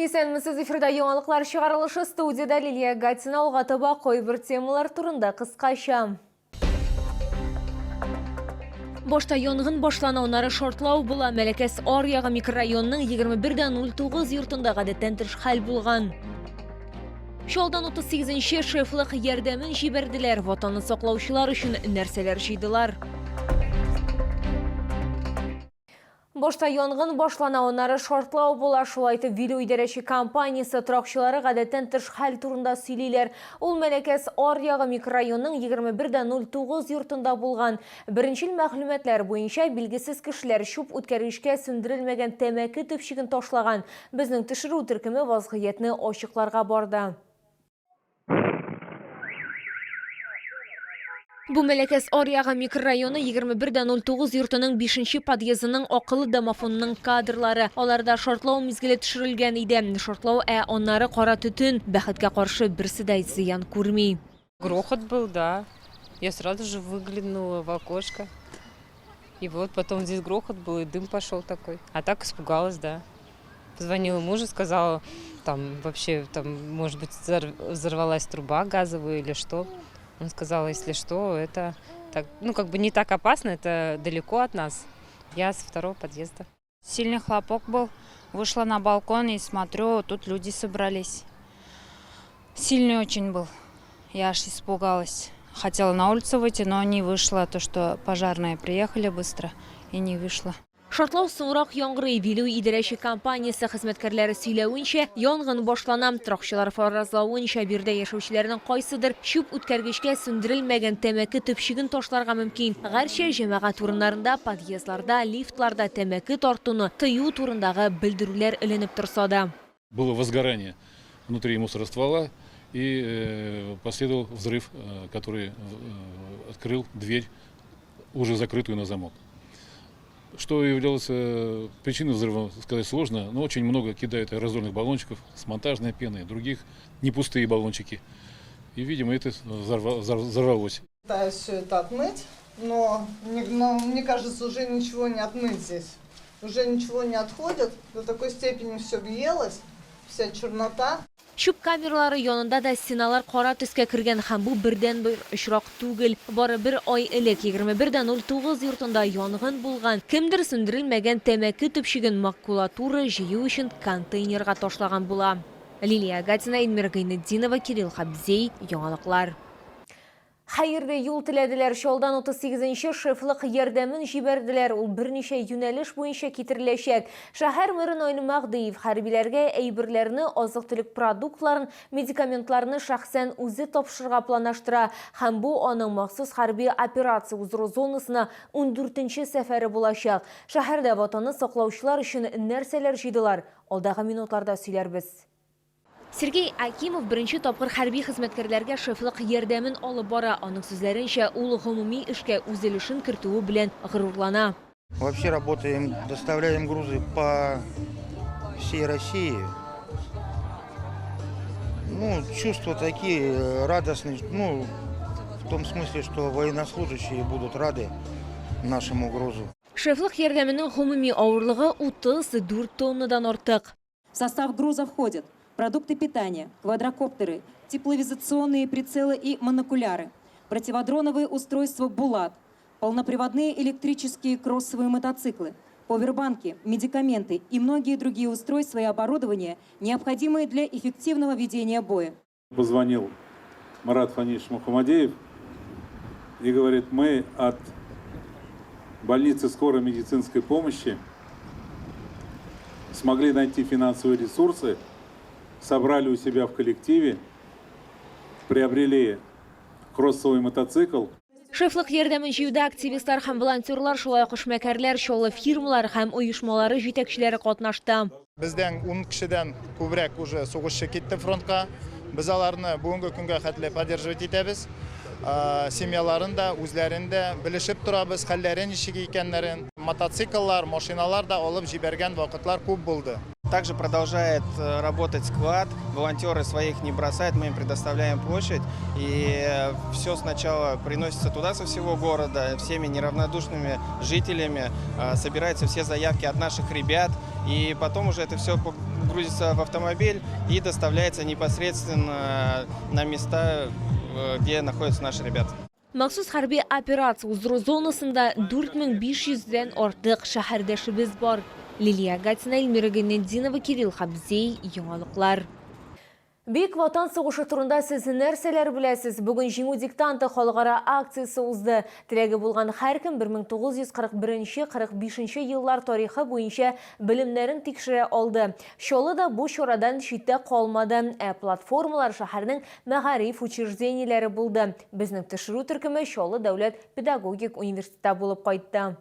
Есенмісіз эфирда яңалыклар чыгарылышы студияда Лилия Гатина алгатыба койбір темалар турында кыскача. Бошта янгын башлануунары шортлау була Мәләкәс Арьягы микрорайонының 21-09 йортында гадәттән тыш хәл булган. Шолдан 38-нче шефлык ярдәмен җибәрделәр. Ватанны саклаучылар өчен нәрсәләр җыйдылар. Бошта янгын башлануунары шортлау була, шулай итеп Вилю идарәче компаниясе торакчылары гадәттән тыш хәл турында сөйлиләр. Ул Мәләкәс Арьягы микрорайонының 21-09 йортында булган. Беренчел мәгълүматлар буенча билгесез кешеләр чүп үткәргечкә сүндерелмәгән тәмәке төпчеген ташлаган. Безнең төшерү төркеме вазгыятьне ачыкларга барды. Бу Мәләкәс Арьягы микрорайоны 21-09 йортының 5-нче подъездының акыллы домофонының кадрлары. Аларда шортлау мизгеле төшерелгән иде. Шортлау, аннары кара төтен. Бәхеткә каршы берсе дә зыян күрми. Грохот был, да. Я сразу же выглянула в окошко. И вот потом здесь грохот был, и дым пошел такой. А так испугалась, да. Позвонила мужу, сказала, там вообще, может быть, взорвалась труба газовая или что. Он сказал, если что, это так, как бы не так опасно, это далеко от нас. Я со второго подъезда. Сильный хлопок был. Вышла на балкон и смотрю, тут люди собрались. Сильный очень был. Я аж испугалась. Хотела на улицу выйти, но не вышла. То, что пожарные приехали быстро, и не вышла. Шартлау соңрак яңгырый. Вилю идарәче компаниясе хезмәткәрләре сөйләвенчә, янгын башланам. Торакчылар фаразлавынча, бирдә яшәүчеләрнең кайсыдыр чүп үткәргечкә сүндерелмәгән тәмәке төпчеген ташларга мөмкин. Гәрчә җәмәгать урыннарында, подъездларда, лифтларда тәмәке тартуны тыю турындагы белдерүләр эленеп торса да. Было возгорание внутри мусороствола и последовал взрыв, который открыл дверь, уже закрытую на замок. Что являлось причиной взрыва, сказать сложно, но очень много кидают аэрозольных баллончиков с монтажной пеной, других не пустые баллончики. И, видимо, это взорвалось. Пытаюсь все это отмыть, но мне кажется, уже ничего не отмыть здесь. Уже ничего не отходит, до такой степени все въелось, вся чернота. Чүп камералары янында да стеналар кара төскә кергән һәм бу бердән-бер очрак түгел. Бары бер ай элек 21-09 йортында янгын булган. Кемдер сүндерелмәгән тәмәке төпчеген макулатура җыю өчен контейнерга ташлаган була. Лилия Гатина, Эльмира Гайнетдинова, Кирилл Хабзей, яңалыклар. Хәерле юл теләделәр. Шолдан 38-нче шефлык ярдәмен җибәрделәр. Ул берничә юнәлеш буенча китереләчәк. Шәһәр мэры Наил Мәгъдиев хәрбиләргә әйберләрне, азык-төлек продуктларын, медикаментларны шәхсән үзе тапшырырга планлаштыра. Һәм бу аның махсус хәрби операция узыру зонасына 14-нче сәфәре булачак. Шәһәрдә ватанны саклаучылар өчен нәрсәләр җыйдылар? Алдагы минутларда сөйләрбез. Сергей Акимов беренче тапкыр хәрби хезмәткәрләргә шефлык ярдәмен алып бара. Аның сүзләренчә, ул гомуми эшкә үз өлешен кертүе белән горурлана. Вообще работаем, доставляем грузы по всей России. Чувства такие радостные, в том смысле, что военнослужащие будут рады нашему грузу. Шефлык ярдәменең гомуми авырлыгы 34 тоннадан артык. В состав груза входят продукты питания, квадрокоптеры, тепловизационные прицелы и монокуляры, противодроновые устройства «Булат», полноприводные электрические кроссовые мотоциклы, повербанки, медикаменты и многие другие устройства и оборудование, необходимые для эффективного ведения боя. Позвонил Марат Фанисович Мухаммадеев и говорит, мы от больницы скорой медицинской помощи смогли найти финансовые ресурсы, собрали у себя в коллективе, приобрели кроссовый мотоцикл. Шефлык ярдәмен җыюда активистлар һәм волонтерлар, шулай ук эшмәкәрләр, чолы фирмалар һәм оешмалары җитәкчеләре катнашты. Бездән 10 кешедән күбрәк уже сугышчы китте фронтка. Biz аларны бүгенге көнгә хәтле поддерживать итәбез. Семьяларын да, үзләрен дә белешеп торабыз, хәлләрен ничек икәннәрен. Мотоцикллар, машиналар да алып җибәргән вакытлар күп булды. Также продолжает работать склад, волонтеры своих не бросают, мы им предоставляем площадь. И все сначала приносится туда со всего города, всеми неравнодушными жителями, собираются все заявки от наших ребят. И потом уже это все грузится в автомобиль и доставляется непосредственно на места, где находятся наши ребята. Махсус harbiy operatsiya uzduru zonasında 4500'den ortiq şəhərdəşimiz var. Liliya Gatina, Elmira Gennedinova, Kirill Xabzey, Yangiliklar. Büyük Vatan Soğuşı turunda siz нәрселер білесіз? Бүгін жеңу диктанты халықара акциясы узды. Тілегі болған әркім 1941-45 еллар тарихы бойынша білімлерін текшіре алды. Шолы да бұл шорадан шетте қалмады. Платформалар шәһәрнең мәгариф учреждениелері болды. Біздің тішіру түркімі Шолы дәулет педагогик университеті болып қайтты.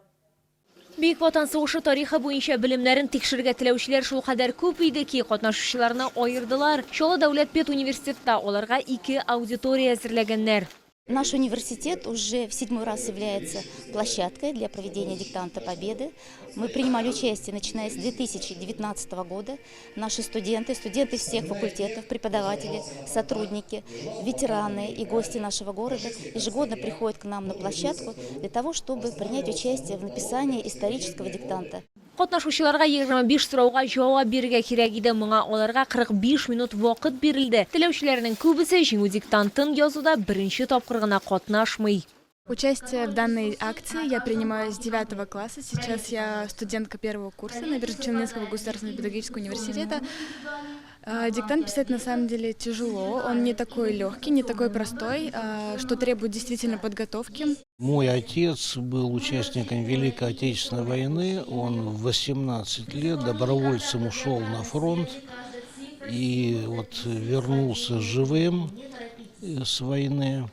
Büyük Vatan Soğuşı tarixi boyunca bilimlerin tekşirge tilevçiler şul kadar köp idi ki katnaşuşçılarına ayırdılar. Şolı Devlet Pet Üniversitet'te olarga 2 auditoriya hazırlaganlar. Наш университет уже в 7-й раз является площадкой для проведения диктанта Победы. Мы принимали участие, начиная с 2019 года. Наши студенты всех факультетов, преподаватели, сотрудники, ветераны и гости нашего города ежегодно приходят к нам на площадку для того, чтобы принять участие в написании исторического диктанта. Katnaşuşçılarga 25 sorauga jawab berge kerak edi. Моңа оларга 45 минут вакыт берилди. Теләүчеләрнең күбесе җиңү диктантын язуда беренче тапкыр гына катнашмый. Участие в данной акции я принимаю с 9 класса. Сейчас я студентка первого курса Набережно-Челнинского государственного педагогического университета. Диктант писать на самом деле тяжело. Он не такой легкий, не такой простой, что требует действительно подготовки. Мой отец был участником Великой Отечественной войны. Он в 18 лет добровольцем ушел на фронт и вот вернулся живым с войны.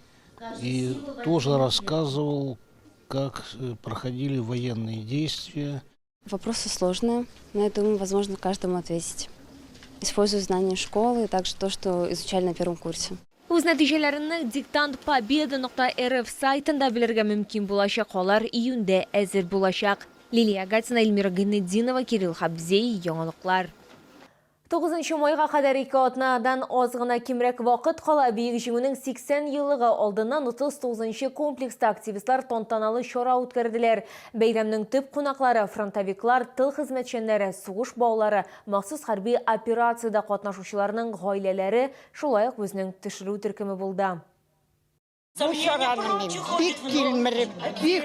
И тоже рассказывал, как проходили военные действия. Вопросы сложные, но я думаю, возможно, каждому ответить. Использую знания школы и также то, что изучали на первом курсе. Үз нәтижеләренне diktantpobeda.rf сайтында белергә мөмкин булачак. Алар июньдә әзер булачак. Лилия Гатина, Эльмира Геннединова, Кирилл Хабзей, Яңалыклар. 9 майга кадәр 2 атнадан аз гына кимрәк вакыт кала. Бөек җиңүнең 80 еллыгы алдыннан 39-нчы комплекста активистлар тантаналы чара үткәрделәр. Бәйрәмнең төп кунаклары фронтовиклар, тыл хезмәтчәннәре, сугыш баулары, махсус хәрби операциядә катнашучыларның гаиләләре, шулай ук безнең төшерү төркеме булды. Bu şaranın bir kilmirip, bir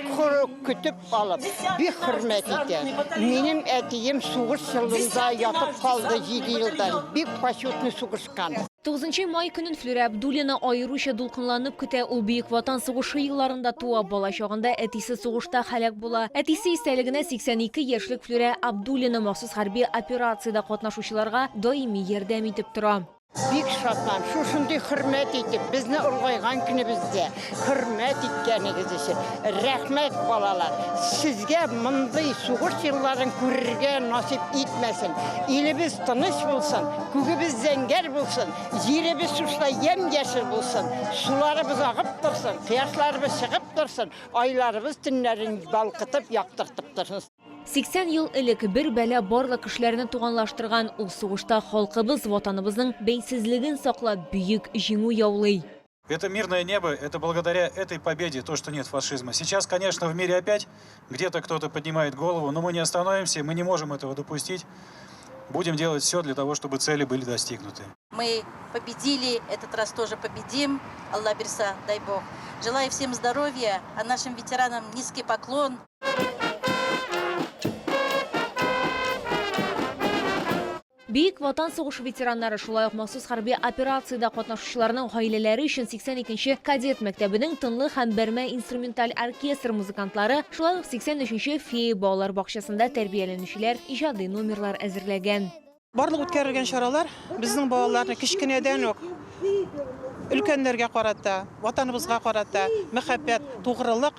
kütüp alıp, bir hürmet eden. Benim etiyim soğuş yılında yatıp kaldı 7 yıldan. Bir paşutlu soğuşkan. 9 май көнен Флюрә Абдуллина аеруча дулкынланып көтә. Ул Бөек Ватан сугышы елларында туа, бала чагында әтисе сугышта һәлак була. Әтисе истәлегенә 82 яшьлек Флюрә Абдуллина махсус хәрби операциядә катнашучыларга даими ярдәм итеп тора. Бик шатман, шушындай хөрмәт итеп, безне ургайган көнебездә хөрмәт иткәнегез өчен рәхмәт балалар. Сезгә мондый сугыш елларын күрергә насип итмәсен. Илебез тыныч булсын, күгебез зәңгәр булсын, җиребез сушла ямь-яшел булсын, суларыбыз агып торсын, кояшларыбыз чыгып торсын, айларыбыз төннәрен балкытып, яктыртып торсын. 80 ел элек бер бәлә барлык кешеләрне туганлаштырган ул сугышта халкыбыз ватаныбызның бәйсезлеген саклап бөек җиңү яулый. Это мирное небо, это благодаря этой победе, то, что нет фашизма. Сейчас, конечно, в мире опять где-то кто-то поднимает голову, но мы не остановимся, мы не можем этого допустить. Будем делать все для того, чтобы цели были достигнуты. Мы победили, этот раз тоже победим. Аллах берса, дай Бог. Желаю всем здоровья, а нашим ветеранам низкий поклон. Бөек Ватан сугышы ветераннары, шулай ук махсус хәрби операциядә катнашучыларның гаиләләре өчен 82-нче кадет мәктәбенең тынлы һәм бәрмә инструменталь оркестр музыкантлары, шулай ук 83-нче фея балалар бакчасында тәрбияләнүчеләр иҗади номерлар әзерләгән. Барлык үткәрелгән чаралар безнең балаларны кичкенәдән үк өлкәннәргә карата, ватаныбызга карата мәхәббәт, тугрылык,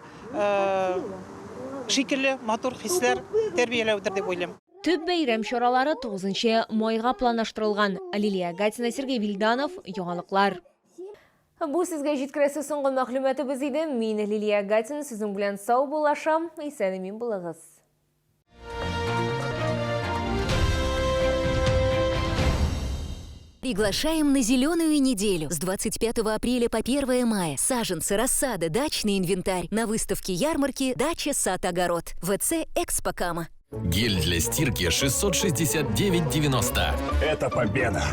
шикелле матур хисләр тәрбияләүдер дип уйлыйм. Төп бәйрәм чаралары 9 майга планлаштырылган. Лилия Гатина, Сергей Вильданов, Яңалыклар. Бу сезгә җиткерәсе соңгы мәгълүматыбыз иде. Мин Лилия Гатина, сезнең белән сау булашам. Исән-имин булыгыз. Приглашаем на зеленую неделю с 25 апреля по 1 мая. Саженцы, рассада, дачный инвентарь на выставке ярмарки «Дача, сад, огород» ВЦ «Экспокама». Гель для стирки 669,90. Это победа.